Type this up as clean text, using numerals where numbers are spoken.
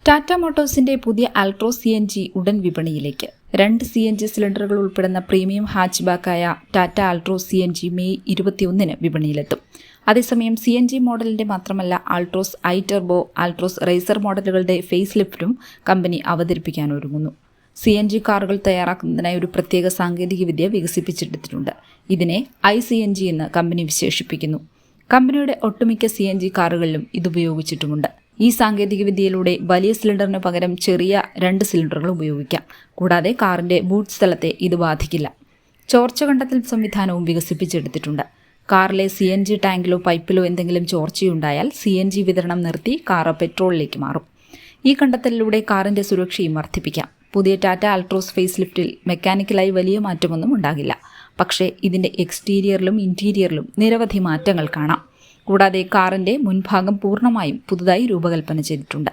ടാറ്റ മോട്ടോഴ്സിന്റെ പുതിയ ആൾട്രോസ് CNG ഉടൻ വിപണിയിലേക്ക്. 2 CNG സിലിണ്ടറുകൾ ഉൾപ്പെടുന്ന പ്രീമിയം ഹാച്ച്ബാക്കായ ടാറ്റ ആൾട്രോസ് CNG മെയ് 21 വിപണിയിലെത്തും. അതേസമയം CNG മോഡലിന്റെ മാത്രമല്ല ആൾട്രോസ് ഐ-ടർബോ, ആൾട്രോസ് റേസർ മോഡലുകളുടെ ഫേസ് ലിഫ്റ്റും കമ്പനി അവതരിപ്പിക്കാൻ ഒരുങ്ങുന്നു. CNG കാറുകൾ തയ്യാറാക്കുന്നതിനായി ഒരു പ്രത്യേക സാങ്കേതികവിദ്യ വികസിപ്പിച്ചെടുത്തിട്ടുണ്ട്. ഇതിനെ iCNG എന്ന് കമ്പനി വിശേഷിപ്പിക്കുന്നു. കമ്പനിയുടെ ഒട്ടുമിക്ക CNG കാറുകളിലും ഇതുപയോഗിച്ചിട്ടുമുണ്ട്. ഈ സാങ്കേതികവിദ്യയിലൂടെ വലിയ സിലിണ്ടറിന് പകരം ചെറിയ 2 സിലിണ്ടറുകൾ ഉപയോഗിക്കാം. കൂടാതെ കാറിന്റെ ബൂട്ട് സ്ഥലത്തെ ഇത് ബാധിക്കില്ല. ചോർച്ച കണ്ടെത്തൽ സംവിധാനവും വികസിപ്പിച്ചെടുത്തിട്ടുണ്ട്. കാറിലെ CNG ടാങ്കിലോ പൈപ്പിലോ എന്തെങ്കിലും ചോർച്ചയുണ്ടായാൽ CNG വിതരണം നിർത്തി കാർ പെട്രോളിലേക്ക് മാറും. ഈ കണ്ടെത്തലിലൂടെ കാറിന്റെ സുരക്ഷയും വർദ്ധിപ്പിക്കാം. പുതിയ ടാറ്റ ആൾട്രോസ് ഫേസ് ലിഫ്റ്റിൽ മെക്കാനിക്കലായി വലിയ മാറ്റമൊന്നും ഉണ്ടാകില്ല. പക്ഷേ ഇതിന്റെ എക്സ്റ്റീരിയറിലും ഇന്റീരിയറിലും നിരവധി മാറ്റങ്ങൾ കാണാം. കൂടാതെ കാറിന്റെ മുൻഭാഗം പൂർണ്ണമായും പുതുതായി രൂപകൽപ്പന ചെയ്തിട്ടുണ്ട്.